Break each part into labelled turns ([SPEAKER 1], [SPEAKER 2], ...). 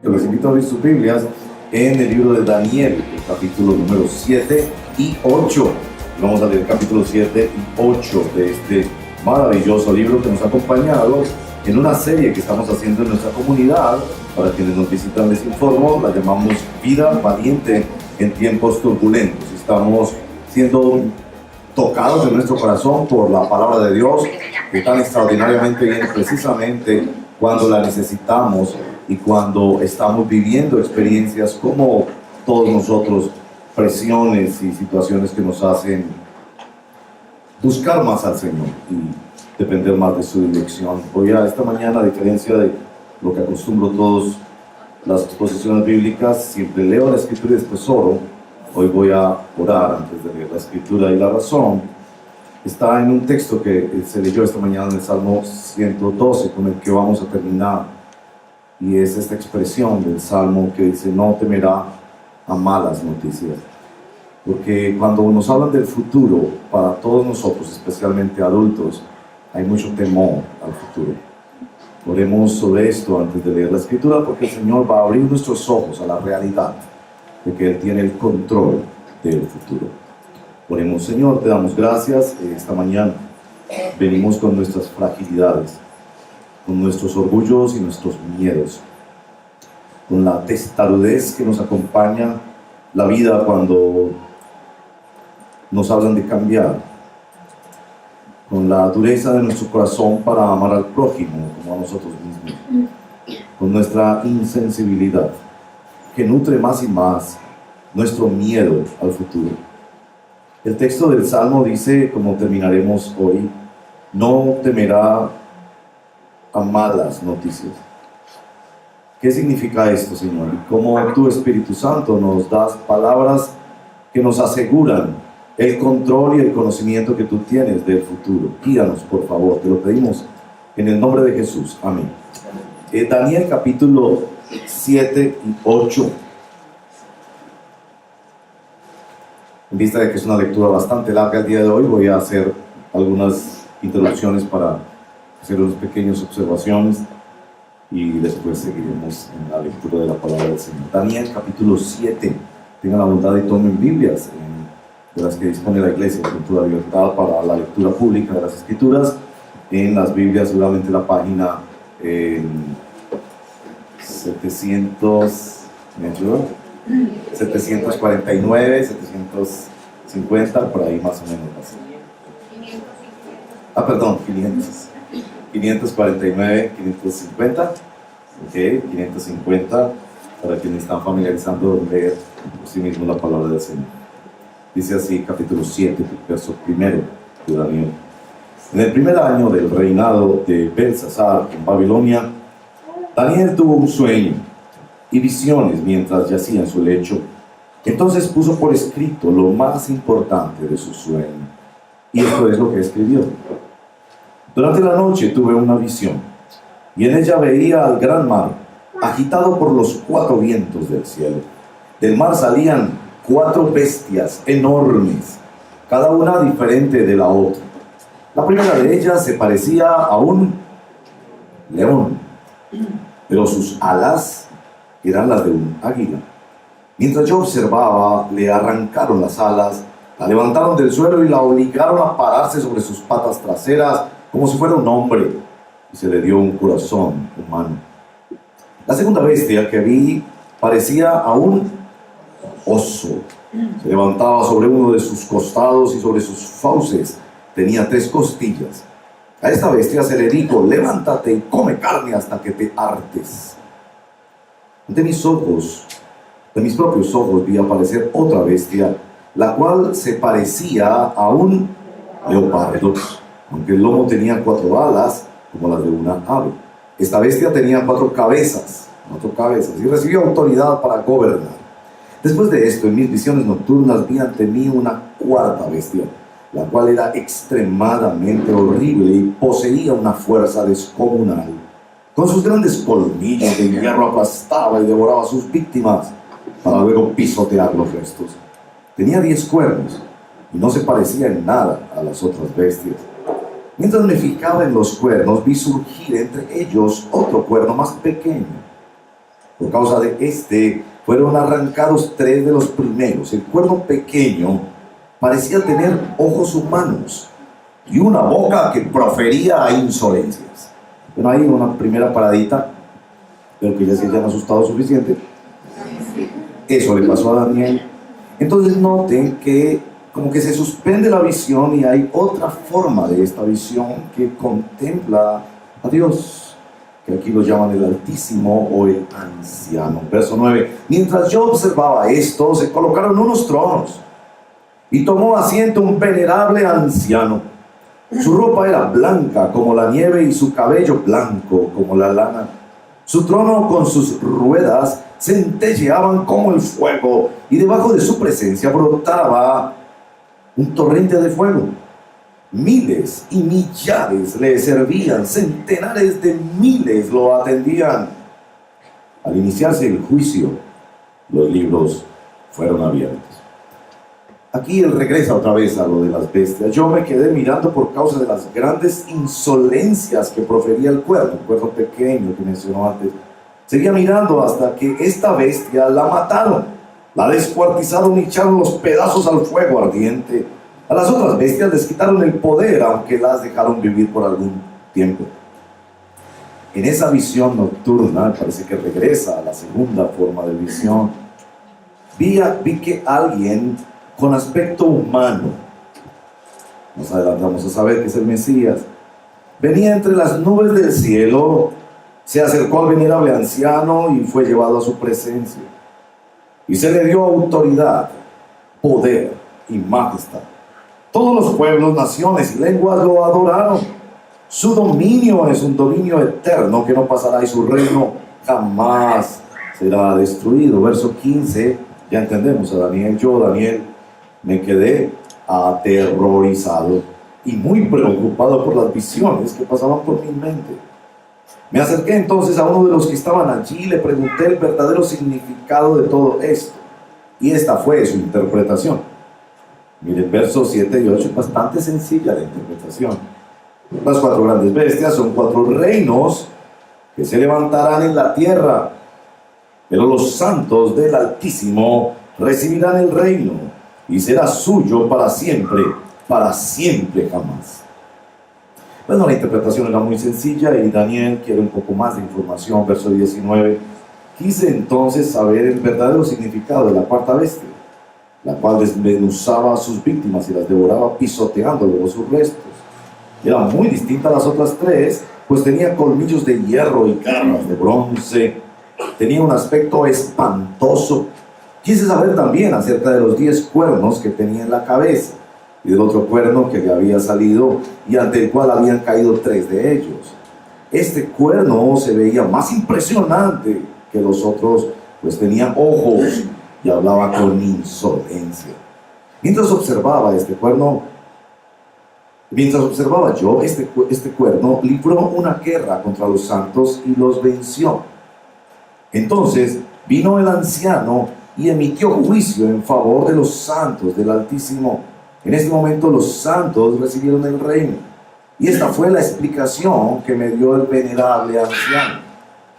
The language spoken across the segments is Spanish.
[SPEAKER 1] Les invito a abrir sus Biblias en el libro de Daniel, el capítulo número 7 y 8. Vamos a leer el capítulo 7 y 8 de este maravilloso libro que nos ha acompañado en una serie que estamos haciendo en nuestra comunidad. Para quienes nos visitan les informo, la llamamos Vida Valiente en tiempos turbulentos. Estamos siendo tocados en nuestro corazón por la palabra de Dios, que tan extraordinariamente viene precisamente cuando la necesitamos y cuando estamos viviendo experiencias como todos nosotros, presiones y situaciones que nos hacen buscar más al Señor y depender más de su dirección. Voy a esta mañana, a diferencia de lo que acostumbro todas las exposiciones bíblicas, siempre leo la Escritura y después oro. Hoy voy a orar antes de leer la Escritura, y la razón está en un texto que se leyó esta mañana en el Salmo 112, con el que vamos a terminar. Y es esta expresión del Salmo que dice: no temerá a malas noticias. Porque cuando nos hablan del futuro, para todos nosotros, especialmente adultos, hay mucho temor al futuro. Oremos sobre esto antes de leer la Escritura, porque el Señor va a abrir nuestros ojos a la realidad de que Él tiene el control del futuro. Oremos. Señor, te damos gracias esta mañana. Venimos con nuestras fragilidades, con nuestros orgullos y nuestros miedos, con la testarudez que nos acompaña la vida cuando nos hablan de cambiar, con la dureza de nuestro corazón para amar al prójimo como a nosotros mismos, con nuestra insensibilidad que nutre más y más nuestro miedo al futuro. El texto del Salmo dice, como terminaremos hoy: no temerá a malas noticias. ¿Qué significa esto, Señor? Y cómo tu Espíritu Santo nos das palabras que nos aseguran el control y el conocimiento que tú tienes del futuro. Guíanos, por favor, te lo pedimos en el nombre de Jesús. Amén. Daniel capítulo 7 y 8. En vista de que es una lectura bastante larga el día de hoy, voy a hacer algunas introducciones para hacer unas pequeñas observaciones y después seguiremos en la lectura de la palabra del Señor. Daniel capítulo 7. Tengan la bondad y tomen Biblias de las que dispone la iglesia, con toda libertad para la lectura pública de las Escrituras. En las Biblias, seguramente la página 749, 750, por ahí más o menos. 549, 550, ok, 550, para quienes están familiarizando leer por sí mismo la palabra del Señor. Dice así, capítulo 7, verso 1 de Daniel. En el primer año del reinado de Belsasar en Babilonia, Daniel tuvo un sueño y visiones mientras yacía en su lecho. Entonces puso por escrito lo más importante de su sueño. Y esto es lo que escribió: durante la noche tuve una visión, y en ella veía al gran mar, agitado por los 4 vientos del cielo. Del mar salían 4 bestias enormes, cada una diferente de la otra. La primera de ellas se parecía a un león, pero sus alas eran las de un águila. Mientras yo observaba, le arrancaron las alas, la levantaron del suelo y la obligaron a pararse sobre sus patas traseras como si fuera un hombre, y se le dio un corazón humano. La segunda bestia que vi parecía a un oso. Se levantaba sobre uno de sus costados y sobre sus fauces tenía 3 costillas. A esta bestia se le dijo: levántate y come carne hasta que te hartes. De mis propios ojos vi aparecer otra bestia, la cual se parecía a un leopardo, aunque el lomo tenía 4 alas como las de una ave. Esta bestia tenía 4 cabezas, y recibió autoridad para gobernar. Después de esto, en mis visiones nocturnas vi ante mí una 4ª bestia, la cual era extremadamente horrible y poseía una fuerza descomunal. Con sus grandes colmillos de hierro aplastaba y devoraba a sus víctimas para luego pisotear los restos. Tenía 10 cuernos y no se parecía en nada a las otras bestias. Mientras me fijaba en los cuernos, vi surgir entre ellos otro cuerno más pequeño. Por causa de este, fueron arrancados 3 de los primeros. El cuerno pequeño parecía tener ojos humanos y una boca que profería insolencias. Bueno, ahí una primera paradita, pero que ya se hayan asustado suficiente. Eso le pasó a Daniel. Entonces noten que como que se suspende la visión y hay otra forma de esta visión que contempla a Dios, que aquí lo llaman el Altísimo o el Anciano. Verso 9: mientras yo observaba esto, se colocaron unos tronos y tomó asiento un venerable anciano. Su ropa era blanca como la nieve y su cabello blanco como la lana. Su trono con sus ruedas centelleaban como el fuego, y debajo de su presencia brotaba un torrente de fuego. Miles y millares le servían, centenares de miles lo atendían. Al iniciarse el juicio, los libros fueron abiertos. Aquí él regresa otra vez a lo de las bestias. Yo me quedé mirando por causa de las grandes insolencias que profería el cuerno pequeño que mencionó antes. Seguía mirando hasta que esta bestia la mataron, la descuartizaron y echaron los pedazos al fuego ardiente. A las otras bestias les quitaron el poder, aunque las dejaron vivir por algún tiempo. En esa visión nocturna, parece que regresa a la segunda forma de visión, vi que alguien con aspecto humano, nos adelantamos a saber que es el Mesías, venía entre las nubes del cielo, se acercó al venerable anciano y fue llevado a su presencia. Y se le dio autoridad, poder y majestad. Todos los pueblos, naciones y lenguas lo adoraron. Su dominio es un dominio eterno que no pasará, y su reino jamás será destruido. Verso 15, ya entendemos a Daniel. Yo, Daniel, me quedé aterrorizado y muy preocupado por las visiones que pasaban por mi mente. Me acerqué entonces a uno de los que estaban allí y le pregunté el verdadero significado de todo esto. Y esta fue su interpretación. Miren, versos 7 y 8, es bastante sencilla la interpretación. Las 4 grandes bestias son 4 reinos que se levantarán en la tierra, pero los santos del Altísimo recibirán el reino y será suyo para siempre jamás. Bueno, la interpretación era muy sencilla y Daniel quiere un poco más de información. Verso 19: quise entonces saber el verdadero significado de la cuarta bestia, la cual desmenuzaba a sus víctimas y las devoraba pisoteando luego sus restos. Era muy distinta a las otras 3, pues tenía colmillos de hierro y garras de bronce. Tenía un aspecto espantoso. Quise saber también acerca de los 10 cuernos que tenía en la cabeza y del otro cuerno que le había salido y ante el cual habían caído 3 de ellos. Este cuerno se veía más impresionante que los otros, pues tenía ojos y hablaba con insolencia. Mientras observaba yo este cuerno libró una guerra contra los santos y los venció. Entonces vino el anciano y emitió juicio en favor de los santos del Altísimo. En este momento los santos recibieron el reino. Y esta fue la explicación que me dio el venerable anciano.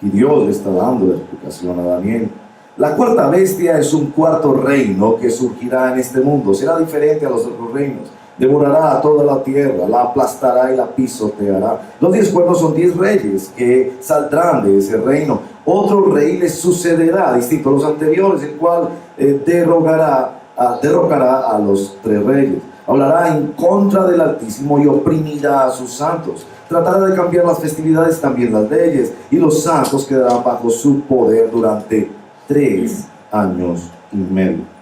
[SPEAKER 1] Y Dios le está dando la explicación a Daniel. La cuarta bestia es un cuarto reino que surgirá en este mundo. Será diferente a los otros reinos. Devorará a toda la tierra, la aplastará y la pisoteará. Los 10 cuernos son 10 reyes que saldrán de ese reino. Otro rey les sucederá, distinto a los anteriores, el cual derrocará a los 3 reyes. Hablará en contra del Altísimo y oprimirá a sus santos. Tratará de cambiar las festividades, también las leyes, y los santos quedarán bajo su poder durante 3 años y medio.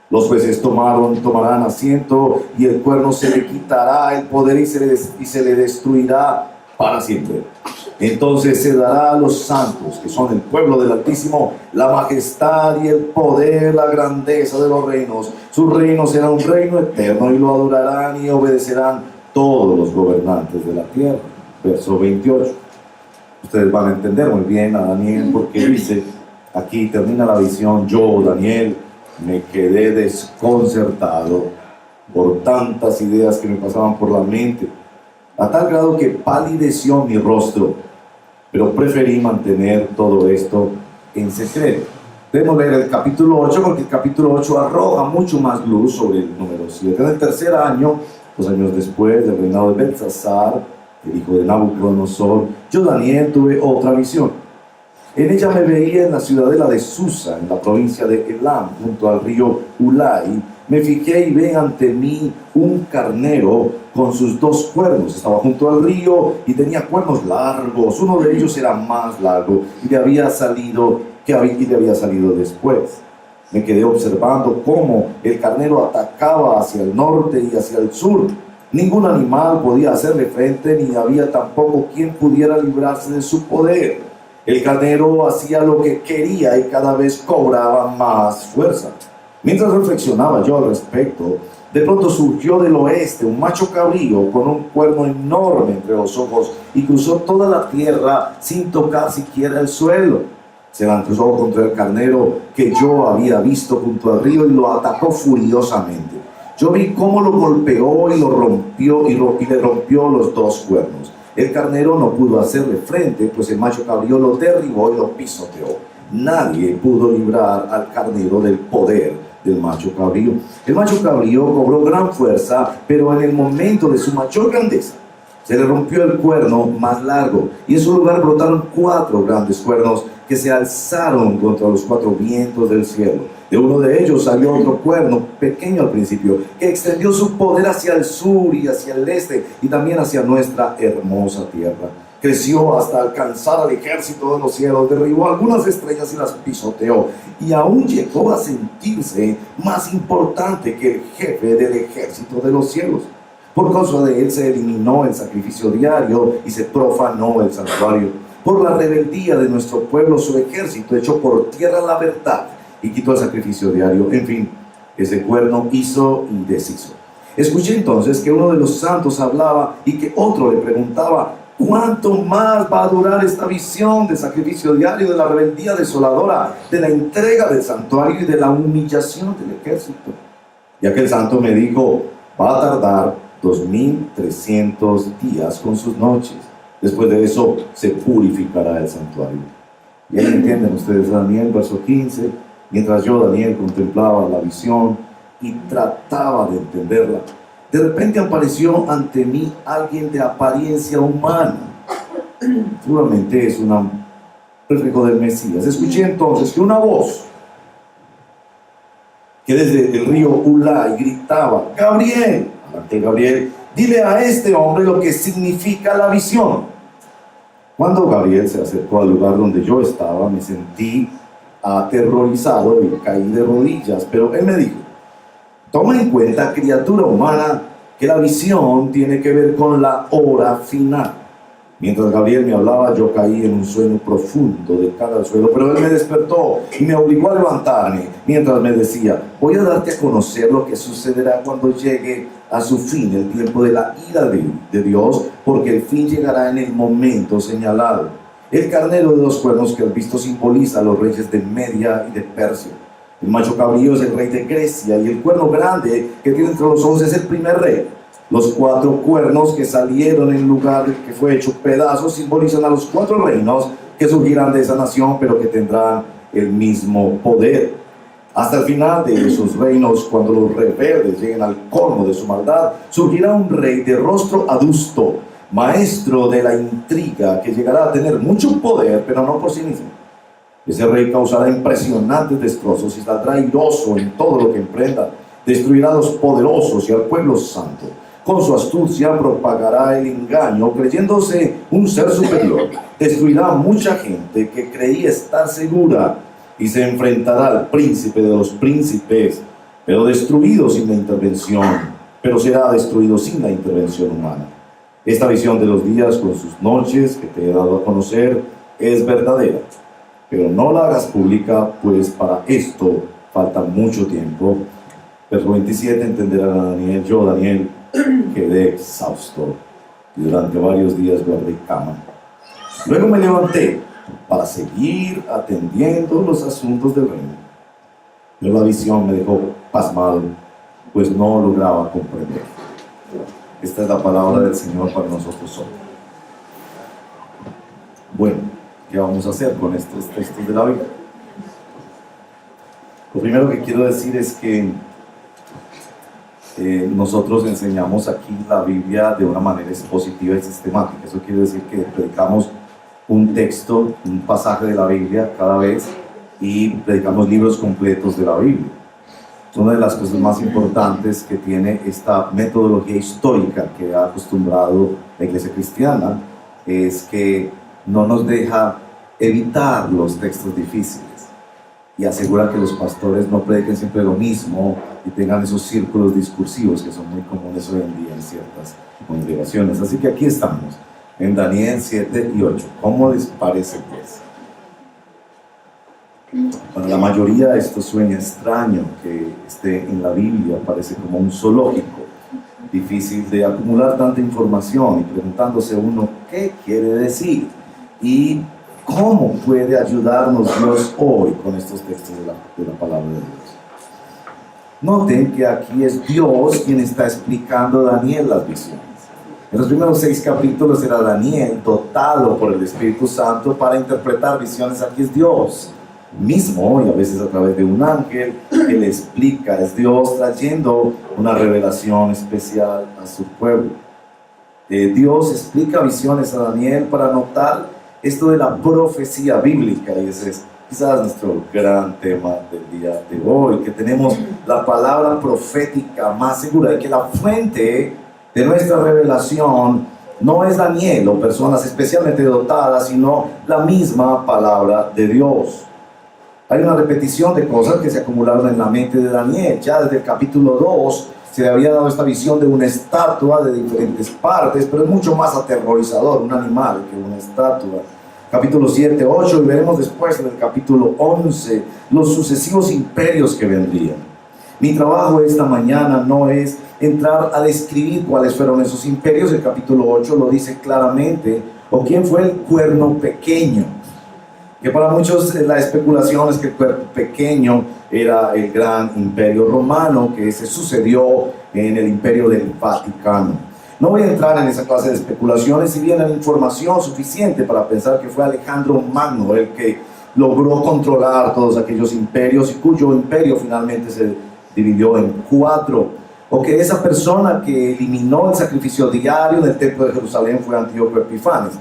[SPEAKER 1] Los jueces tomarán asiento y el cuerno se le quitará el poder y se le destruirá para siempre. Entonces se dará a los santos, que son el pueblo del Altísimo, la majestad y el poder, la grandeza de los reinos. Su reino será un reino eterno y lo adorarán y obedecerán todos los gobernantes de la tierra. Verso 28. Ustedes van a entender muy bien a Daniel porque dice, aquí termina la visión. Yo, Daniel, me quedé desconcertado por tantas ideas que me pasaban por la mente, a tal grado que palideció mi rostro, pero preferí mantener todo esto en secreto. Debemos leer el capítulo 8 porque el capítulo 8 arroja mucho más luz sobre el número 7. En el tercer año, 2 años después del reinado de Belsasar, el hijo de Nabucodonosor, yo, Daniel, tuve otra visión. En ella me veía en la ciudadela de Susa, en la provincia de Elam, junto al río Ulai. Me fijé y ve ante mí un carnero con sus 2 cuernos. Estaba junto al río y tenía cuernos largos. Uno de ellos era más largo y le había salido después. Me quedé observando cómo el carnero atacaba hacia el norte y hacia el sur. Ningún animal podía hacerle frente, ni había tampoco quien pudiera librarse de su poder. El carnero hacía lo que quería y cada vez cobraba más fuerza. Mientras reflexionaba yo al respecto, de pronto surgió del oeste un macho cabrío con un cuerno enorme entre los ojos y cruzó toda la tierra sin tocar siquiera el suelo. Se lanzó contra el carnero que yo había visto junto al río y lo atacó furiosamente. Yo vi cómo lo golpeó y lo rompió y le rompió los 2 cuernos. El carnero no pudo hacerle frente, pues el macho cabrío lo derribó y lo pisoteó. Nadie pudo librar al carnero del poder del macho cabrío. El macho cabrío cobró gran fuerza, pero en el momento de su mayor grandeza, se le rompió el cuerno más largo y en su lugar brotaron 4 grandes cuernos que se alzaron contra los 4 vientos del cielo. De uno de ellos salió otro cuerno, pequeño al principio, que extendió su poder hacia el sur y hacia el este y también hacia nuestra hermosa tierra. Creció hasta alcanzar al ejército de los cielos, derribó algunas estrellas y las pisoteó, y aún llegó a sentirse más importante que el jefe del ejército de los cielos. Por causa de él se eliminó el sacrificio diario y se profanó el santuario. Por la rebeldía de nuestro pueblo, su ejército echó por tierra la verdad y quitó el sacrificio diario. En fin, ese cuerno hizo y deshizo. Escuché entonces que uno de los santos hablaba y que otro le preguntaba: ¿cuánto más va a durar esta visión de sacrificio diario, de la rebeldía desoladora, de la entrega del santuario y de la humillación del ejército? Y aquel santo me dijo: va a tardar 2300 días con sus noches. Después de eso se purificará el santuario. Y ahí entienden ustedes Daniel, verso 15. Mientras yo, Daniel, contemplaba la visión y trataba de entenderla, de repente apareció ante mí alguien de apariencia humana. Seguramente es un reflejo del Mesías. Escuché entonces que una voz que desde el río Ulai gritaba: Gabriel, Gabriel, dile a este hombre lo que significa la visión. Cuando Gabriel se acercó al lugar donde yo estaba, me sentí aterrorizado y caí de rodillas, pero él me dijo: toma en cuenta, criatura humana, que la visión tiene que ver con la hora final. Mientras Gabriel me hablaba, yo caí en un sueño profundo de cara al suelo, pero él me despertó y me obligó a levantarme, mientras me decía: voy a darte a conocer lo que sucederá cuando llegue a su fin el tiempo de la ira de Dios, porque el fin llegará en el momento señalado. El carnero de 2 cuernos que has visto simboliza a los reyes de Media y de Persia. El macho cabrío es el rey de Grecia y el cuerno grande que tiene entre los ojos es el primer rey. Los 4 cuernos que salieron en lugar que fue hecho pedazos simbolizan a los 4 reinos que surgirán de esa nación, pero que tendrán el mismo poder. Hasta el final de esos reinos, cuando los rebeldes lleguen al colmo de su maldad, surgirá un rey de rostro adusto, maestro de la intriga, que llegará a tener mucho poder, pero no por sí mismo. Ese rey causará impresionantes destrozos y saldrá airoso en todo lo que emprenda. Destruirá a los poderosos y al pueblo santo. Con su astucia propagará el engaño, creyéndose un ser superior. Destruirá a mucha gente que creía estar segura y se enfrentará al príncipe de los príncipes, pero destruido sin la intervención, pero será destruido sin la intervención humana. Esta visión de los días con sus noches que te he dado a conocer es verdadera, pero no la hagas pública, pues para esto falta mucho tiempo. Verso 27, entenderán a Daniel. Yo, Daniel, quedé exhausto y durante varios días guardé cama. Luego me levanté para seguir atendiendo los asuntos del reino. Pero la visión me dejó pasmado, pues no lograba comprender. Esta es la palabra del Señor para nosotros hoy. Bueno, ¿qué vamos a hacer con estos textos de la Biblia? Lo primero que quiero decir es que nosotros enseñamos aquí la Biblia de una manera expositiva y sistemática. Eso quiere decir que predicamos un texto, un pasaje de la Biblia cada vez y predicamos libros completos de la Biblia. Una de las cosas más importantes que tiene esta metodología histórica que ha acostumbrado la Iglesia cristiana es que no nos deja evitar los textos difíciles y asegura que los pastores no prediquen siempre lo mismo y tengan esos círculos discursivos que son muy comunes hoy en día en ciertas congregaciones. Así que aquí estamos, en Daniel 7 y 8. ¿Cómo les parece, pues? Para la mayoría esto suena extraño, que esté en la Biblia, parece como un zoológico, difícil de acumular tanta información y preguntándose uno qué quiere decir y cómo puede ayudarnos Dios hoy con estos textos de la palabra de Dios. Noten que aquí es Dios quien está explicando a Daniel las visiones. En los primeros 6 capítulos era Daniel dotado por el Espíritu Santo para interpretar visiones. Aquí es Dios mismo, y a veces a través de un ángel que le explica. Es Dios trayendo una revelación especial a su pueblo. Dios explica visiones a Daniel para notar esto de la profecía bíblica, y ese es quizás nuestro gran tema del día de hoy, que tenemos la palabra profética más segura y que la fuente de nuestra revelación no es Daniel o personas especialmente dotadas, sino la misma palabra de Dios. Hay una repetición de cosas que se acumularon en la mente de Daniel. Ya desde el capítulo 2 se le había dado esta visión de una estatua de diferentes partes, pero es mucho más aterrorizador un animal que una estatua. Capítulo 7, 8, y veremos después en el capítulo 11 los sucesivos imperios que vendrían. Mi trabajo esta mañana no es entrar a describir cuáles fueron esos imperios. El capítulo 8 lo dice claramente, o quién fue el cuerno pequeño. Que para muchos la especulación es que el cuerno pequeño era el gran imperio romano que se sucedió en el imperio del Vaticano. No voy a entrar en esa clase de especulaciones, si bien hay información suficiente para pensar que fue Alejandro Magno el que logró controlar todos aquellos imperios y cuyo imperio finalmente se dividió en 4. O que esa persona que eliminó el sacrificio diario en el templo de Jerusalén fue Antíoco Epifanes.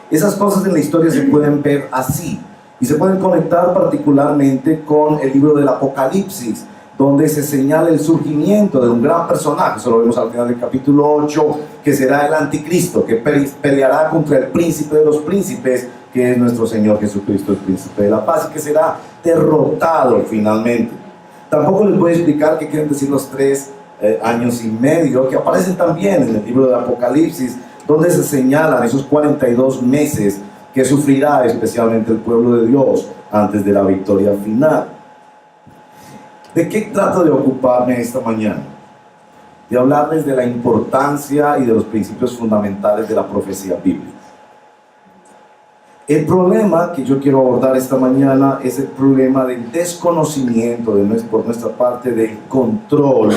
[SPEAKER 1] Esas cosas en la historia se pueden ver así y se pueden conectar particularmente con el libro del Apocalipsis, donde se señala el surgimiento de un gran personaje. Eso lo vemos al final del capítulo 8, que será el anticristo, que peleará contra el príncipe de los príncipes, que es nuestro Señor Jesucristo, el príncipe de la paz, y que será derrotado finalmente. Tampoco les voy a explicar qué quieren decir los 3 años y medio, que aparecen también en el libro del Apocalipsis, donde se señalan esos 42 meses que sufrirá especialmente el pueblo de Dios antes de la victoria final. ¿De qué trato de ocuparme esta mañana? De hablarles de la importancia y de los principios fundamentales de la profecía bíblica. El problema que yo quiero abordar esta mañana es el problema del desconocimiento por nuestra parte del control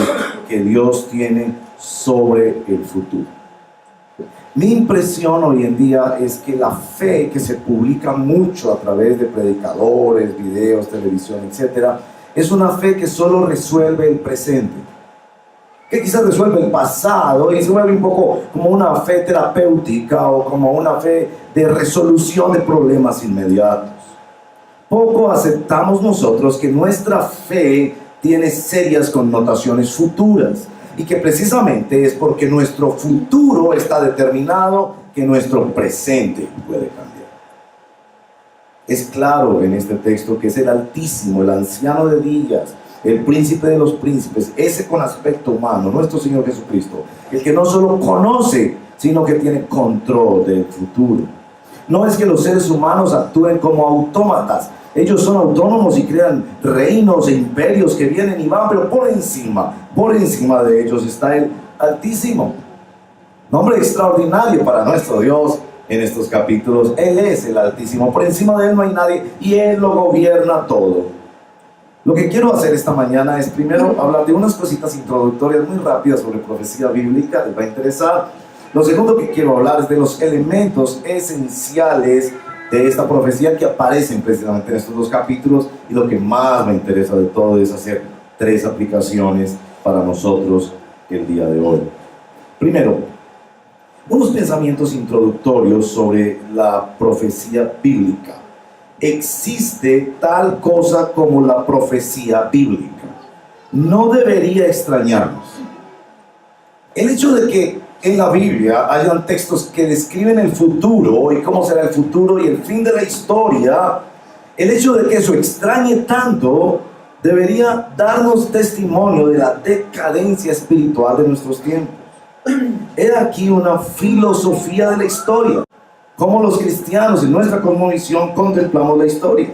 [SPEAKER 1] que Dios tiene sobre el futuro. Mi impresión hoy en día es que la fe que se publica mucho a través de predicadores, videos, televisión, etc., es una fe que solo resuelve el presente, que quizás resuelve el pasado y se vuelve un poco como una fe terapéutica o como una fe de resolución de problemas inmediatos. Poco aceptamos nosotros que nuestra fe tiene serias connotaciones futuras y que precisamente es porque nuestro futuro está determinado que nuestro presente puede cambiar. Es claro en este texto que es el Altísimo, el Anciano de Días, el Príncipe de los Príncipes, ese con aspecto humano, nuestro Señor Jesucristo, el que no solo conoce, sino que tiene control del futuro. No es que los seres humanos actúen como autómatas. Ellos son autónomos y crean reinos e imperios que vienen y van, pero por encima de ellos está el Altísimo. Nombre extraordinario para nuestro Dios en estos capítulos. Él es el Altísimo, por encima de Él no hay nadie y Él lo gobierna todo. Lo que quiero hacer esta mañana es primero hablar de unas cositas introductorias muy rápidas sobre profecía bíblica, les va a interesar. Lo segundo que quiero hablar es de los elementos esenciales de esta profecía que aparecen precisamente en estos dos capítulos, y lo que más me interesa de todo es hacer 3 aplicaciones para nosotros el día de hoy. Primero, unos pensamientos introductorios sobre la profecía bíblica. Existe tal cosa como la profecía bíblica. No debería extrañarnos el hecho de que en la Biblia hayan textos que describen el futuro y cómo será el futuro y el fin de la historia. El hecho de que eso extrañe tanto debería darnos testimonio de la decadencia espiritual de nuestros tiempos. He aquí una filosofía de la historia, cómo los cristianos en nuestra cosmovisión contemplamos la historia.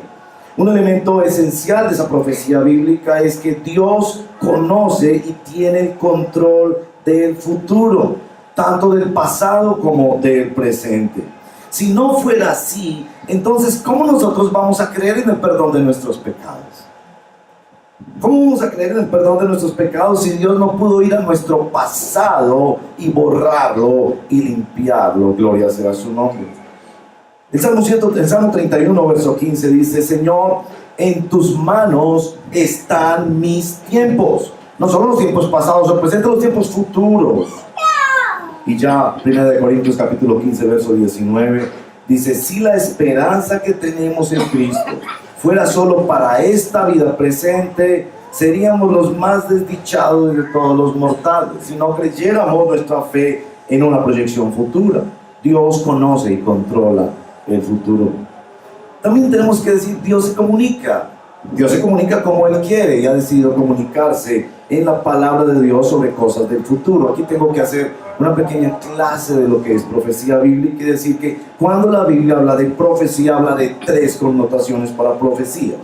[SPEAKER 1] Un elemento esencial de esa profecía bíblica es que Dios conoce y tiene el control del futuro, tanto del pasado como del presente. Si no fuera así, entonces ¿cómo nosotros vamos a creer en el perdón de nuestros pecados? ¿Cómo vamos a creer en el perdón de nuestros pecados si Dios no pudo ir a nuestro pasado y borrarlo y limpiarlo? Gloria sea su nombre. El Salmo 31, verso 15 dice: Señor, en tus manos están mis tiempos. No solo los tiempos pasados o presentes, los tiempos futuros. Y ya, 1 Corintios capítulo 15, verso 19, dice: si la esperanza que tenemos en Cristo fuera solo para esta vida presente, seríamos los más desdichados de todos los mortales, si no creyéramos nuestra fe en una proyección futura. Dios conoce y controla el futuro. También tenemos que decir, Dios se comunica. Dios se comunica como Él quiere y ha decidido comunicarse en la palabra de Dios sobre cosas del futuro. Aquí tengo que hacer una pequeña clase de lo que es profecía bíblica y decir que cuando la Biblia habla de profecía, habla de 3 connotaciones para profecía.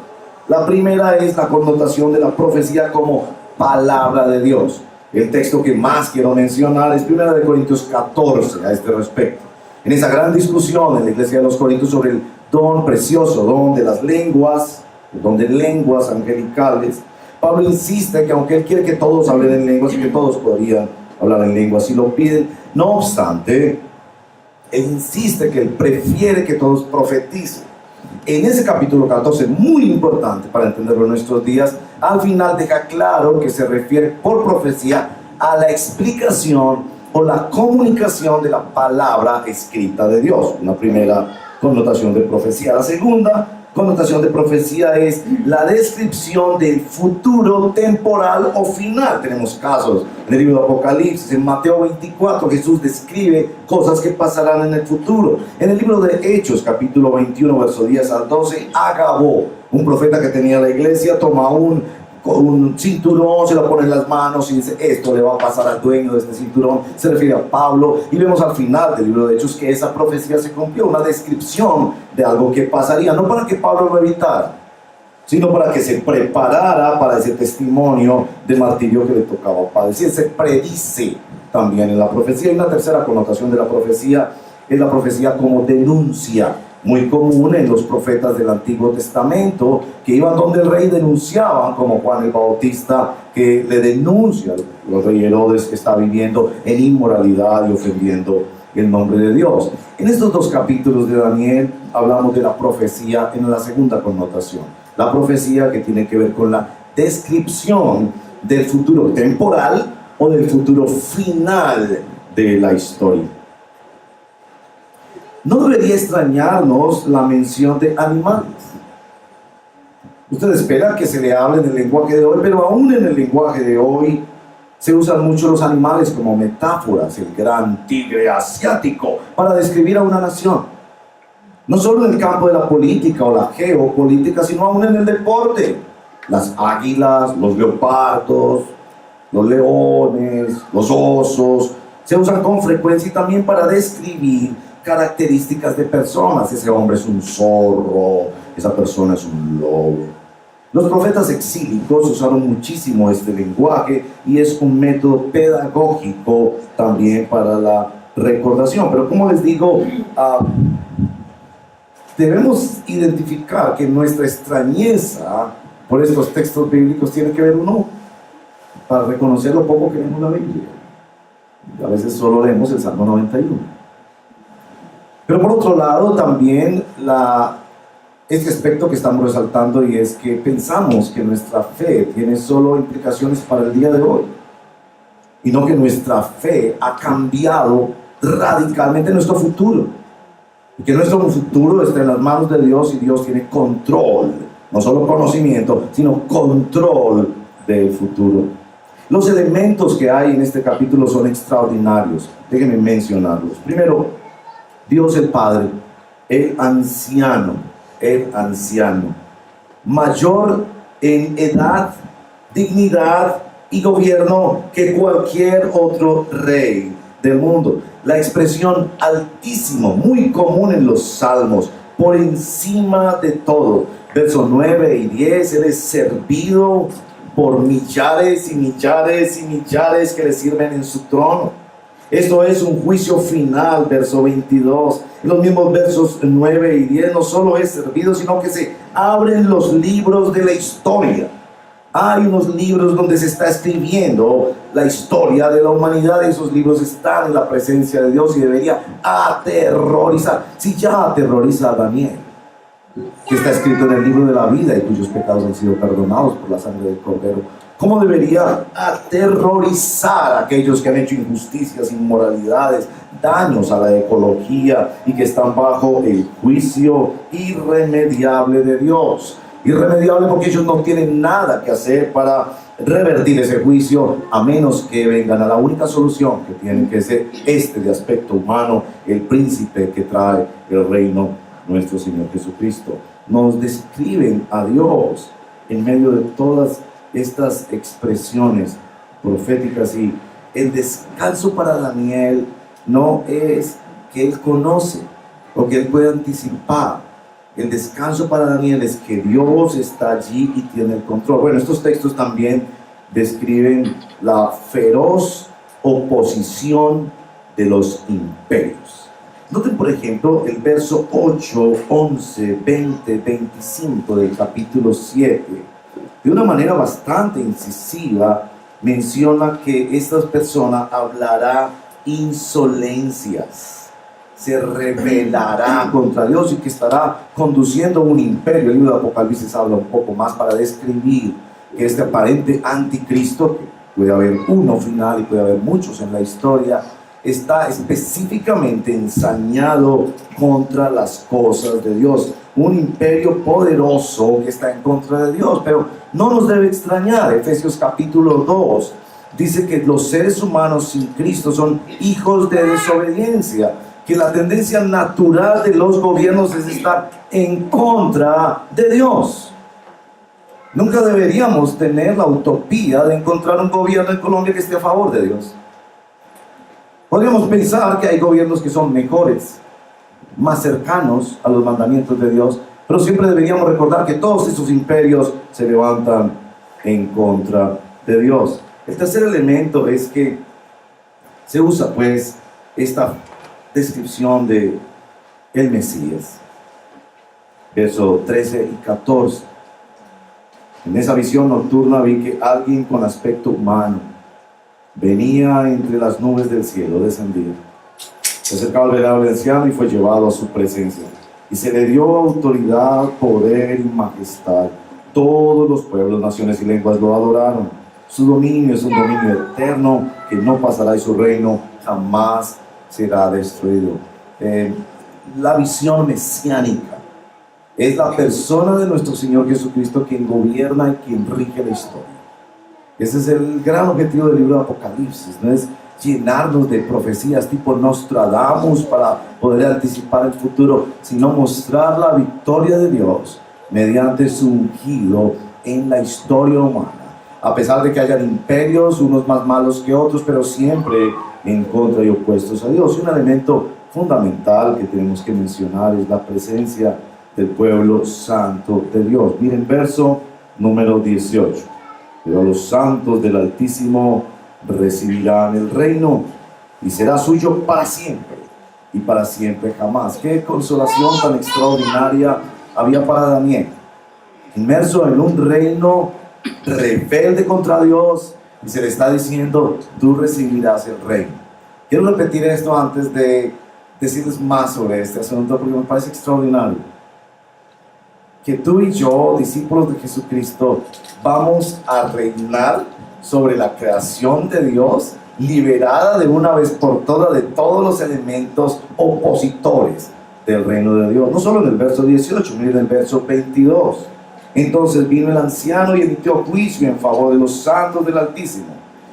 [SPEAKER 1] La primera es la connotación de la profecía como palabra de Dios. El texto que más quiero mencionar es 1 Corintios 14 a este respecto. En esa gran discusión en la iglesia de los Corintios sobre el don precioso, don de las lenguas, el don de lenguas angelicales, Pablo insiste que aunque él quiere que todos hablen en lenguas y que todos podrían hablar en lenguas si lo piden, no obstante, él insiste que él prefiere que todos profeticen. En ese capítulo 14, muy importante para entenderlo en nuestros días, al final deja claro que se refiere por profecía a la explicación o la comunicación de la palabra escrita de Dios. Una primera connotación de profecía. La segunda connotación de profecía es la descripción del futuro temporal o final. Tenemos casos en el libro de Apocalipsis, en Mateo 24, Jesús describe cosas que pasarán en el futuro. En el libro de Hechos, capítulo 21, verso 10 al 12, Agabo, un profeta que tenía la iglesia, toma un cinturón, se lo pone en las manos y dice: esto le va a pasar al dueño de este cinturón. Se refiere a Pablo, y vemos al final del libro de Hechos que esa profecía se cumplió, una descripción de algo que pasaría, no para que Pablo lo evitara, sino para que se preparara para ese testimonio de martirio que le tocaba padecer. Se predice también en la profecía. Y una tercera connotación de la profecía es la profecía como denuncia, muy común en los profetas del Antiguo Testamento, que iban donde el rey denunciaban, como Juan el Bautista, que le denuncia al rey Herodes que está viviendo en inmoralidad y ofendiendo el nombre de Dios. En estos 2 capítulos de Daniel hablamos de la profecía en la segunda connotación, la profecía que tiene que ver con la descripción del futuro temporal o del futuro final de la historia. No debería extrañarnos la mención de animales. Usted espera que se le hable en el lenguaje de hoy, pero aún en el lenguaje de hoy se usan mucho los animales como metáforas. El gran tigre asiático para describir a una nación. No solo en el campo de la política o la geopolítica, sino aún en el deporte. Las águilas, los leopardos, los leones, los osos, se usan con frecuencia y también para describir características de personas. Ese hombre es un zorro, esa persona es un lobo. Los profetas exílicos usaron muchísimo este lenguaje y es un método pedagógico también para la recordación. Pero como les digo, debemos identificar que nuestra extrañeza por estos textos bíblicos tiene que ver uno para reconocer lo poco que leemos en la Biblia. A veces solo leemos el Salmo 91. Pero por otro lado, también este aspecto que estamos resaltando, y es que pensamos que nuestra fe tiene solo implicaciones para el día de hoy, y no que nuestra fe ha cambiado radicalmente nuestro futuro, y que nuestro futuro está en las manos de Dios, y Dios tiene control, no solo conocimiento, sino control del futuro. Los elementos que hay en este capítulo son extraordinarios. Déjenme mencionarlos. Primero, Dios el Padre, el anciano, mayor en edad, dignidad y gobierno que cualquier otro rey del mundo. La expresión altísimo, muy común en los salmos, por encima de todo. Versos 9 y 10, Él es servido por millares y millares y millares que le sirven en su trono. Esto es un juicio final, verso 22. En los mismos versos 9 y 10, no solo es servido, sino que se abren los libros de la historia. Hay unos libros donde se está escribiendo la historia de la humanidad. Esos libros están en la presencia de Dios y debería aterrorizar. Si ya aterroriza a Daniel, que está escrito en el libro de la vida y cuyos pecados han sido perdonados por la sangre del Cordero, ¿cómo debería aterrorizar a aquellos que han hecho injusticias, inmoralidades, daños a la ecología y que están bajo el juicio irremediable de Dios? Irremediable porque ellos no tienen nada que hacer para revertir ese juicio, a menos que vengan a la única solución que tienen, que ser de aspecto humano, el príncipe que trae el reino, nuestro Señor Jesucristo. Nos describen a Dios en medio de todas estas expresiones proféticas, y el descanso para Daniel no es que él conoce o que él puede anticipar. El descanso para Daniel es que Dios está allí y tiene el control. Bueno, estos textos también describen la feroz oposición de los imperios. Noten, por ejemplo, el verso 8, 11, 20, 25 del capítulo 7. De una manera bastante incisiva, menciona que esta persona hablará insolencias, se rebelará contra Dios y que estará conduciendo un imperio. El libro de Apocalipsis habla un poco más para describir que este aparente anticristo, que puede haber uno final y puede haber muchos en la historia, está específicamente ensañado contra las cosas de Dios. Un imperio poderoso que está en contra de Dios. Pero no nos debe extrañar, Efesios capítulo 2 dice que los seres humanos sin Cristo son hijos de desobediencia, que la tendencia natural de los gobiernos es estar en contra de Dios. Nunca deberíamos tener la utopía de encontrar un gobierno en Colombia que esté a favor de Dios. Podríamos pensar que hay gobiernos que son mejores, más cercanos a los mandamientos de Dios, pero siempre deberíamos recordar que todos esos imperios se levantan en contra de Dios. El tercer elemento es que se usa pues esta descripción de el Mesías. Verso 13 y 14. En esa visión nocturna vi que alguien con aspecto humano venía entre las nubes del cielo, descendía. Se acercaba al venerable anciano y fue llevado a su presencia. Y se le dio autoridad, poder y majestad. Todos los pueblos, naciones y lenguas lo adoraron. Su dominio es un dominio eterno que no pasará, y su reino jamás será destruido. La visión mesiánica es la persona de nuestro Señor Jesucristo quien gobierna y quien rige la historia. Ese es el gran objetivo del libro de Apocalipsis. No es llenarnos de profecías tipo Nostradamus para poder anticipar el futuro, sino mostrar la victoria de Dios mediante su ungido en la historia humana. A pesar de que hayan imperios, unos más malos que otros, pero siempre en contra y opuestos a Dios. Un elemento fundamental que tenemos que mencionar es la presencia del pueblo santo de Dios. Miren, verso número 18. Pero los santos del Altísimo recibirán el reino y será suyo para siempre y para siempre jamás. Qué consolación tan extraordinaria había para Daniel, inmerso en un reino rebelde contra Dios, y se le está diciendo: tú recibirás el reino. Quiero repetir esto antes de decirles más sobre este asunto porque me parece extraordinario. Que tú y yo, discípulos de Jesucristo, vamos a reinar sobre la creación de Dios, liberada de una vez por todas de todos los elementos opositores del reino de Dios. No solo en el verso 18, miren el verso 22. Entonces vino el anciano y emitió juicio en favor de los santos del Altísimo.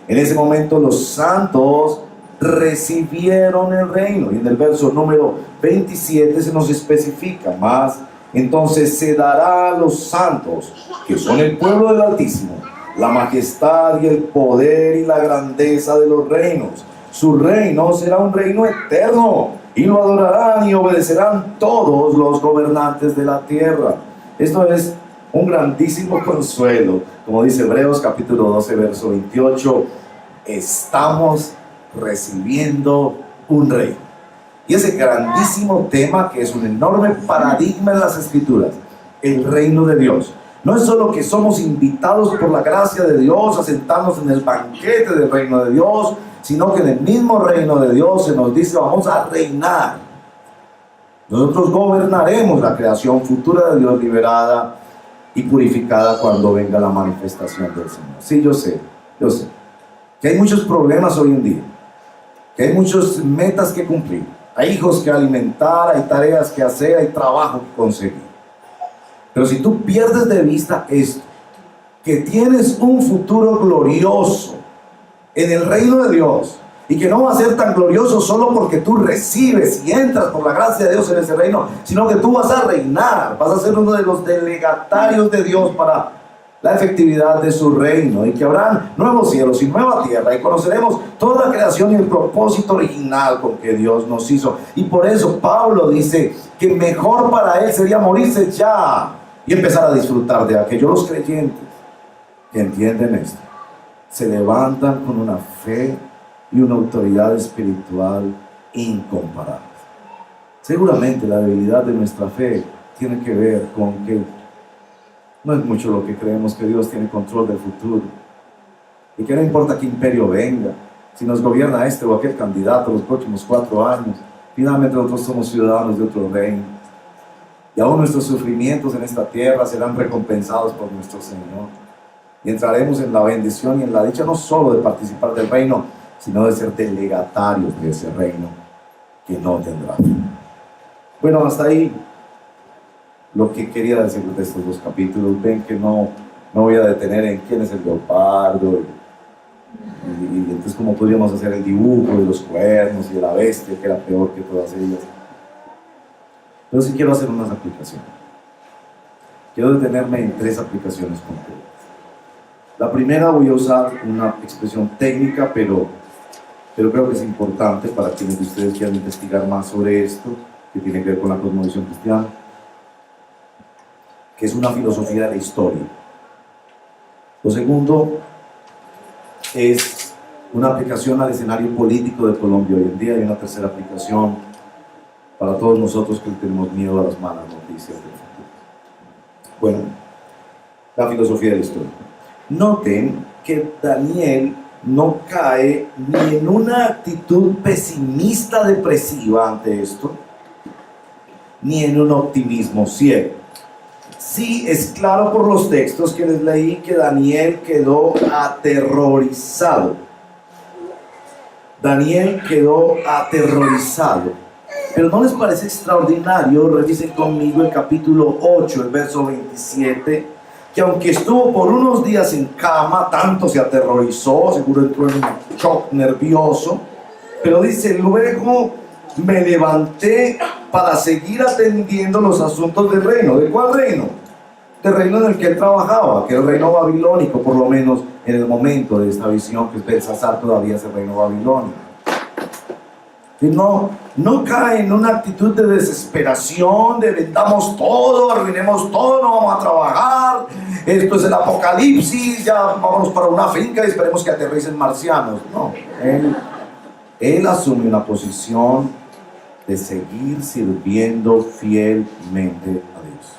[SPEAKER 1] En ese momento los santos recibieron el reino. Y en el verso número 27 se nos especifica más. Entonces se dará a los santos, que son el pueblo del Altísimo, la majestad y el poder y la grandeza de los reinos. Su reino será un reino eterno, y lo adorarán y obedecerán todos los gobernantes de la tierra. Esto es un grandísimo consuelo. Como dice Hebreos capítulo 12, verso 28, estamos recibiendo un rey. Y ese grandísimo tema, que es un enorme paradigma en las Escrituras, el reino de Dios. No es solo que somos invitados por la gracia de Dios a sentarnos en el banquete del reino de Dios, sino que en el mismo reino de Dios se nos dice: vamos a reinar. Nosotros gobernaremos la creación futura de Dios, liberada y purificada cuando venga la manifestación del Señor. Sí, yo sé que hay muchos problemas hoy en día, que hay muchas metas que cumplir, hay hijos que alimentar, hay tareas que hacer, hay trabajo que conseguir. Pero si tú pierdes de vista esto, que tienes un futuro glorioso en el reino de Dios, y que no va a ser tan glorioso solo porque tú recibes y entras por la gracia de Dios en ese reino, sino que tú vas a reinar, vas a ser uno de los delegatarios de Dios para la efectividad de su reino, y que habrán nuevos cielos y nueva tierra, y conoceremos toda la creación y el propósito original con que Dios nos hizo. Y por eso Pablo dice que mejor para él sería morirse ya y empezar a disfrutar de aquello. Los creyentes que entienden esto se levantan con una fe y una autoridad espiritual incomparable. Seguramente la debilidad de nuestra fe tiene que ver con que no es mucho lo que creemos que Dios tiene control del futuro, y que no importa qué imperio venga, si nos gobierna este o aquel candidato los próximos 4 años, finalmente nosotros somos ciudadanos de otro reino, y aún nuestros sufrimientos en esta tierra serán recompensados por nuestro Señor, y entraremos en la bendición y en la dicha no solo de participar del reino, sino de ser delegatarios de ese reino que no tendrá fin. Bueno, hasta ahí lo que quería decir de estos 2 capítulos. Ven que no voy a detener en quién es el leopardo, y entonces cómo podríamos hacer el dibujo de los cuernos y de la bestia, que era peor que todas ellas. Pero sí quiero hacer unas aplicaciones. Quiero detenerme en 3 aplicaciones concretas. La primera, voy a usar una expresión técnica, pero creo que es importante para quienes de ustedes quieran investigar más sobre esto, que tiene que ver con la cosmovisión cristiana, que es una filosofía de la historia. Lo segundo es una aplicación al escenario político de Colombia hoy en día, y una tercera aplicación para todos nosotros que tenemos miedo a las malas noticias del futuro. Bueno, la filosofía de la historia. Noten que Daniel no cae ni en una actitud pesimista depresiva ante esto, ni en un optimismo ciego. Sí, es claro por los textos que les leí que Daniel quedó aterrorizado. Daniel quedó aterrorizado. Pero ¿no les parece extraordinario? Revisen conmigo el capítulo 8, el verso 27, que aunque estuvo por unos días en cama, tanto se aterrorizó, seguro entró en un shock nervioso, pero dice: luego me levanté para seguir atendiendo los asuntos del reino. ¿De cuál reino? Del reino en el que él trabajaba, que era el reino babilónico, por lo menos en el momento de esta visión, que es Belsasar, todavía es el reino babilónico. Y no cae en una actitud de desesperación, de vendamos todo, arruinemos todo, no vamos a trabajar, esto es el apocalipsis, ya vámonos para una finca y esperemos que aterricen marcianos. No, él asume una posición de seguir sirviendo fielmente a Dios.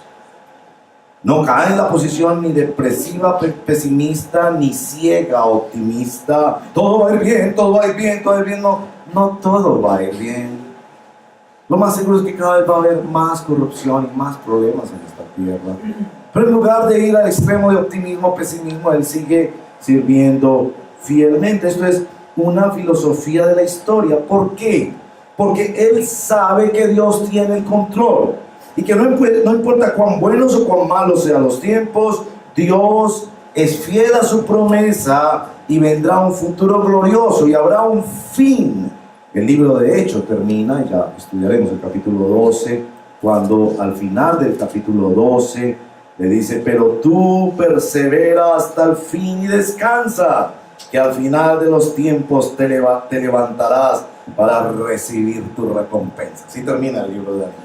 [SPEAKER 1] No cae en la posición ni depresiva, pesimista, ni ciega, optimista. Todo va a ir bien, todo va a ir bien, todo va a ir bien. No todo va a ir bien. Lo más seguro es que cada vez va a haber más corrupción y más problemas en esta tierra. Pero en lugar de ir al extremo de optimismo, pesimismo, Él sigue sirviendo fielmente. Esto es una filosofía de la historia. ¿Por qué? Porque Él sabe que Dios tiene el control y que no importa cuán buenos o cuán malos sean los tiempos, Dios es fiel a su promesa y vendrá un futuro glorioso y habrá un fin. El libro de Hechos termina, ya estudiaremos el capítulo 12, cuando al final del capítulo 12 le dice: pero tú persevera hasta el fin y descansa, que al final de los tiempos te levantarás para recibir tu recompensa. Así termina el libro de Daniel,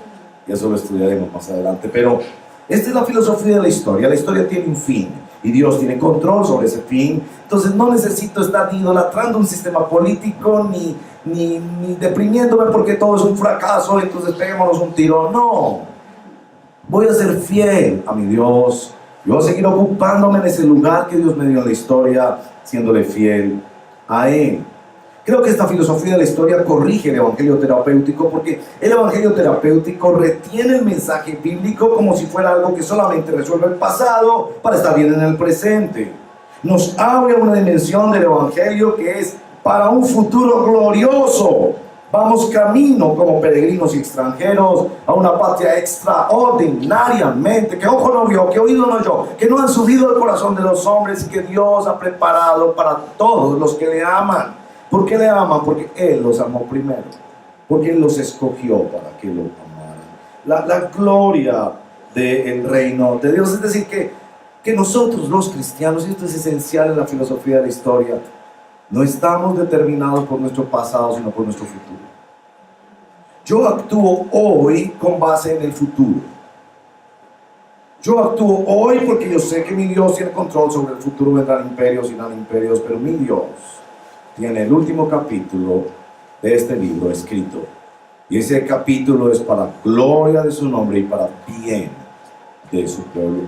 [SPEAKER 1] y eso lo estudiaremos más adelante. Pero esta es la filosofía de la historia tiene un fin y Dios tiene control sobre ese fin. Entonces no necesito estar idolatrando un sistema político ni deprimiéndome porque todo es un fracaso, entonces peguémonos un tiro. No, voy a ser fiel a mi Dios. Yo voy a seguir ocupándome en ese lugar que Dios me dio en la historia, siéndole fiel a Él. Creo que esta filosofía de la historia corrige el evangelio terapéutico, porque el evangelio terapéutico retiene el mensaje bíblico como si fuera algo que solamente resuelve el pasado para estar bien en el presente. Nos abre una dimensión del evangelio que es para un futuro glorioso. Vamos camino como peregrinos y extranjeros a una patria extraordinariamente, que ojo no vio, que oído no oyó, que no han subido al corazón de los hombres, y que Dios ha preparado para todos los que le aman. ¿Por qué le aman? Porque Él los amó primero, porque Él los escogió para que lo amaran. La gloria del reino de Dios, es decir, que nosotros los cristianos, y esto es esencial en la filosofía de la historia, no estamos determinados por nuestro pasado, sino por nuestro futuro. Yo actúo hoy con base en el futuro. Yo actúo hoy porque yo sé que mi Dios tiene control sobre el futuro. Vendrán imperios, irán imperios, pero mi Dios tiene el último capítulo de este libro escrito. Y ese capítulo es para gloria de su nombre y para bien de su pueblo.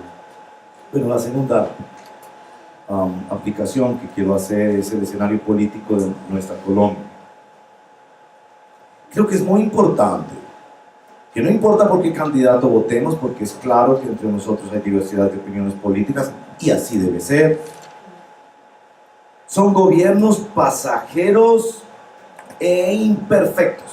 [SPEAKER 1] Bueno, la segunda aplicación que quiero hacer es el escenario político de nuestra Colombia. Creo que es muy importante que no importa por qué candidato votemos, porque es claro que entre nosotros hay diversidad de opiniones políticas y así debe ser. Son gobiernos pasajeros e imperfectos.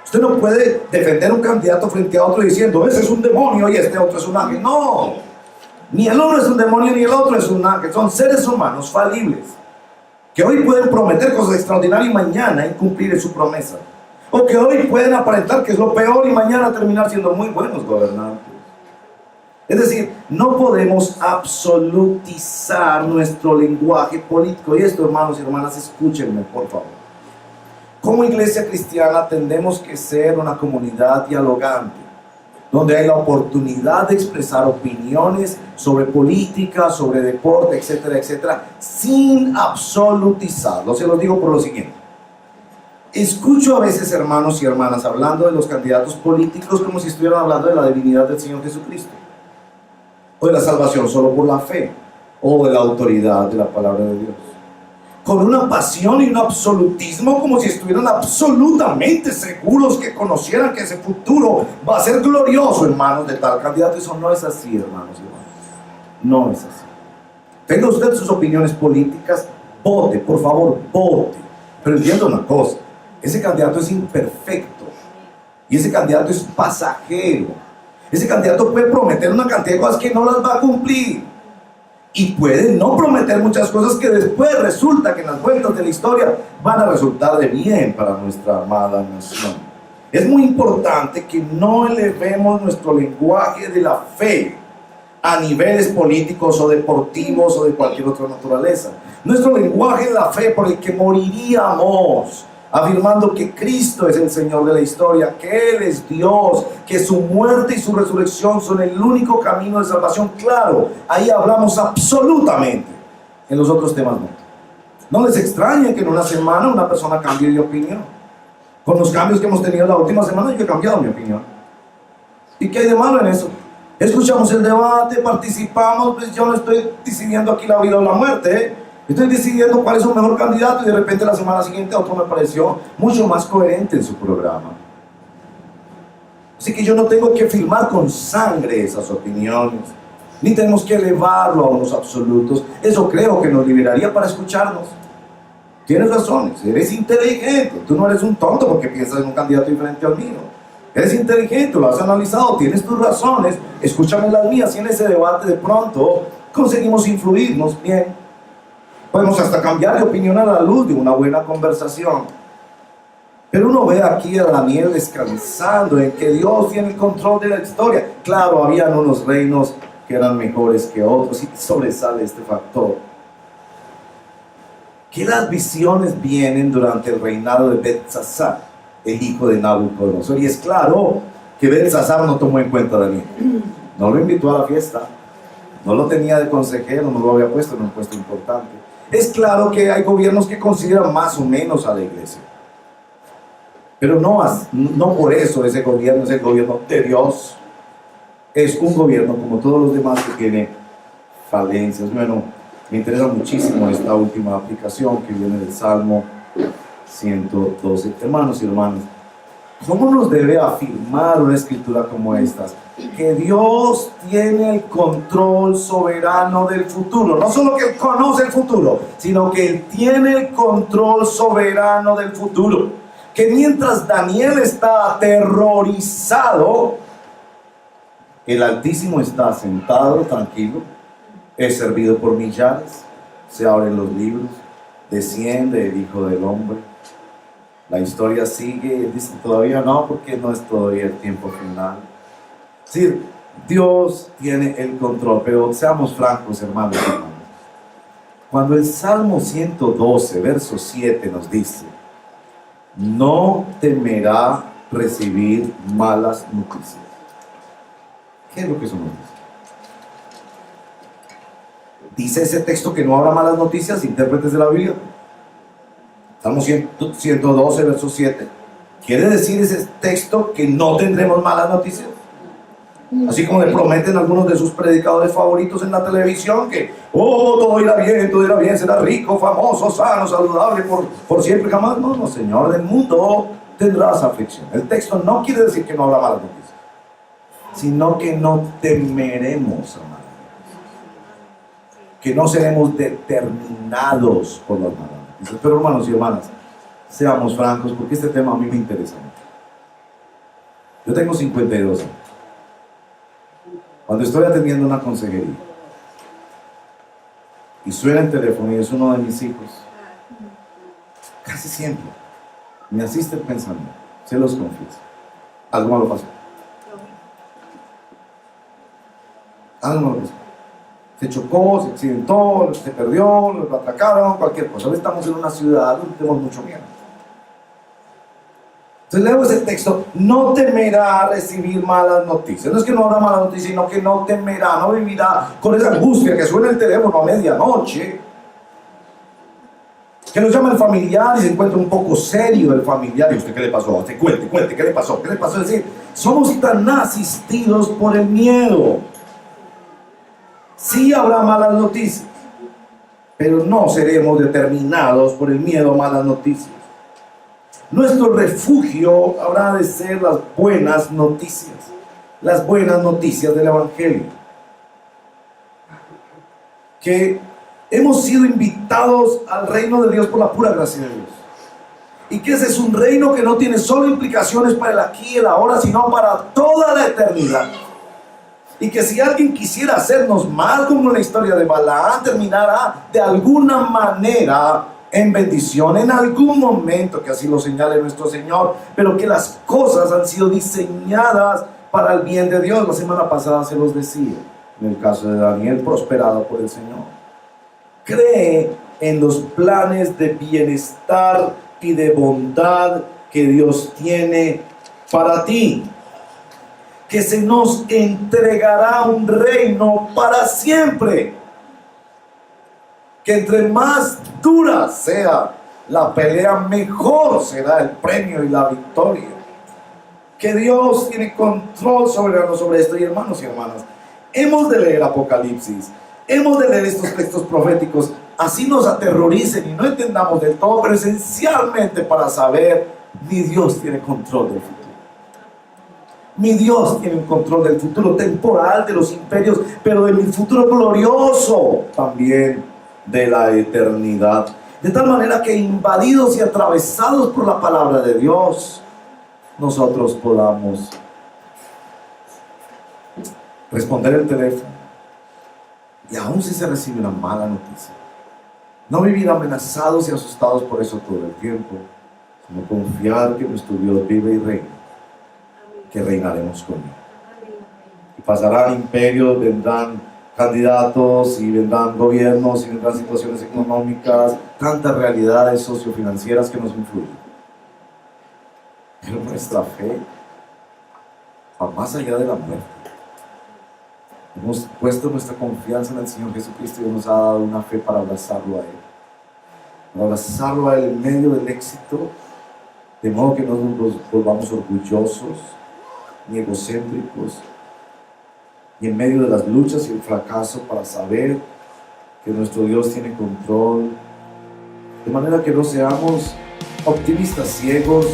[SPEAKER 1] Usted no puede defender un candidato frente a otro diciendo: ese es un demonio y este otro es un ángel. No. Ni el uno es un demonio ni el otro es un ángel. Son seres humanos falibles que hoy pueden prometer cosas extraordinarias y mañana incumplir su promesa, o que hoy pueden aparentar que es lo peor y mañana terminar siendo muy buenos gobernantes. Es decir, no podemos absolutizar nuestro lenguaje político. Y esto, hermanos y hermanas, escúchenme por favor. Como iglesia cristiana tenemos que ser una comunidad dialogante, donde hay la oportunidad de expresar opiniones sobre política, sobre deporte, etcétera, etcétera, sin absolutizarlo. Se los digo por lo siguiente. Escucho a veces hermanos y hermanas hablando de los candidatos políticos como si estuvieran hablando de la divinidad del Señor Jesucristo, o de la salvación solo por la fe, o de la autoridad de la palabra de Dios, con una pasión y un absolutismo como si estuvieran absolutamente seguros que conocieran que ese futuro va a ser glorioso en manos de tal candidato. Eso no es así, hermanos y hermanas. No es así. Tenga usted sus opiniones políticas, vote, por favor, vote. Pero entienda una cosa: ese candidato es imperfecto y ese candidato es pasajero. Ese candidato puede prometer una cantidad de cosas que no las va a cumplir. Y puede no prometer muchas cosas que después resulta que en las vueltas de la historia van a resultar de bien para nuestra amada nación. Es muy importante que no elevemos nuestro lenguaje de la fe a niveles políticos o deportivos o de cualquier otra naturaleza. Nuestro lenguaje de la fe por el que moriríamos, afirmando que Cristo es el Señor de la historia, que Él es Dios, que su muerte y su resurrección son el único camino de salvación. Claro, ahí hablamos absolutamente. En los otros temas no. No les extrañe que en una semana una persona cambie de opinión. Con los cambios que hemos tenido la última semana, yo he cambiado mi opinión. ¿Y qué hay de malo en eso? Escuchamos el debate, participamos, pues yo no estoy decidiendo aquí la vida o la muerte, Estoy decidiendo cuál es un mejor candidato y de repente la semana siguiente otro me pareció mucho más coherente en su programa. Así que yo no tengo que firmar con sangre esas opiniones, ni tenemos que elevarlo a unos absolutos. Eso creo que nos liberaría para escucharnos. Tienes razones, eres inteligente, tú no eres un tonto porque piensas en un candidato diferente al mío. Eres inteligente, lo has analizado, tienes tus razones, escúchame las mías, y en ese debate de pronto conseguimos influirnos bien. Podemos hasta cambiar de opinión a la luz de una buena conversación. Pero uno ve aquí a Daniel descansando en que Dios tiene el control de la historia. Claro, habían unos reinos que eran mejores que otros y sobresale este factor. Que las visiones vienen durante el reinado de Belsasar, el hijo de Nabucodonosor. Y es claro que Belsasar no tomó en cuenta a Daniel. No lo invitó a la fiesta, no lo tenía de consejero, no lo había puesto en un puesto importante. Es claro que hay gobiernos que consideran más o menos a la iglesia. Pero no por eso ese gobierno es el gobierno de Dios. Es un gobierno como todos los demás que tiene falencias. Bueno, me interesa muchísimo esta última aplicación que viene del Salmo 112. Hermanos y hermanas, ¿cómo nos debe afirmar una escritura como esta? Que Dios tiene el control soberano del futuro. No solo que Él conoce el futuro, sino que Él tiene el control soberano del futuro. Que mientras Daniel está aterrorizado, el Altísimo está sentado, tranquilo, es servido por millares, se abren los libros, desciende el Hijo del Hombre, la historia sigue, él dice todavía no, porque no es todavía el tiempo final. Es decir, Dios tiene el control, pero seamos francos, hermanos y hermanas. Cuando el Salmo 112, verso 7 nos dice: no temerá recibir malas noticias. ¿Qué es lo que eso nos dice? Dice ese texto que no habrá malas noticias. Intérpretes de la Biblia, Salmo 112, verso 7. ¿Quiere decir ese texto que no tendremos malas noticias? Así como le prometen algunos de sus predicadores favoritos en la televisión que todo irá bien, será rico, famoso, sano, saludable por siempre y jamás. No, Señor, del mundo tendrás aflicción. El texto no quiere decir que no habrá malas noticias, sino que no temeremos a malas noticias, que no seremos determinados por las malas noticias. Pero hermanos y hermanas, seamos francos, porque este tema a mí me interesa mucho. Yo tengo 52 años. Cuando estoy atendiendo una consejería y suena el teléfono y es uno de mis hijos, casi siempre me asiste el pensamiento, se los confieso: algo malo pasó. Algo malo pasó. Se chocó, se accidentó, se perdió, lo atracaron, cualquier cosa. Ahora estamos en una ciudad donde tenemos mucho miedo. Entonces leo ese texto: no temerá recibir malas noticias. No es que no habrá malas noticias, sino que no temerá, no vivirá con esa angustia que suena el teléfono a medianoche, que nos llama el familiar y se encuentra un poco serio el familiar. ¿Y usted qué le pasó? Usted cuente, ¿qué le pasó? ¿Qué le pasó? Es decir, somos tan asistidos por el miedo. Sí habrá malas noticias, pero no seremos determinados por el miedo a malas noticias. Nuestro refugio habrá de ser las buenas noticias del Evangelio. Que hemos sido invitados al reino de Dios por la pura gracia de Dios. Y que ese es un reino que no tiene solo implicaciones para el aquí y el ahora, sino para toda la eternidad. Y que si alguien quisiera hacernos mal, como en la historia de Balaán, terminará de alguna manera en bendición, en algún momento, que así lo señale nuestro Señor, pero que las cosas han sido diseñadas para el bien de Dios. La semana pasada se los decía, en el caso de Daniel, prosperado por el Señor. Cree en los planes de bienestar y de bondad que Dios tiene para ti, que se nos entregará un reino para siempre, que entre más dura sea la pelea, mejor será el premio y la victoria, que Dios tiene control soberano sobre esto. Y hermanos y hermanas, hemos de leer Apocalipsis, hemos de leer estos textos proféticos así nos aterroricen y no entendamos del todo, pero esencialmente para saber, mi Dios tiene control del futuro. Mi Dios tiene el control del futuro temporal de los imperios, pero de mi futuro glorioso también, de la eternidad. De tal manera que invadidos y atravesados por la palabra de Dios, nosotros podamos responder el teléfono, y aún si se recibe una mala noticia, no vivir amenazados y asustados por eso todo el tiempo, sino confiar que nuestro Dios vive y reina, que reinaremos con Él. Y pasarán imperios, vendrán candidatos, y vendrán gobiernos, y vendrán situaciones económicas, tantas realidades sociofinancieras que nos influyen. Pero nuestra fe va más allá de la muerte. Hemos puesto nuestra confianza en el Señor Jesucristo y nos ha dado una fe para abrazarlo a Él. Para abrazarlo a Él en medio del éxito, de modo que no nos volvamos orgullosos ni egocéntricos, y en medio de las luchas y el fracaso, para saber que nuestro Dios tiene control, de manera que no seamos optimistas ciegos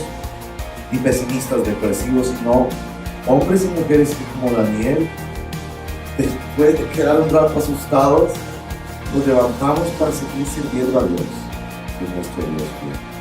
[SPEAKER 1] ni pesimistas depresivos, sino hombres y mujeres que, como Daniel, después de quedar un rato asustados, nos levantamos para seguir sirviendo a Dios, que nuestro Dios quiere.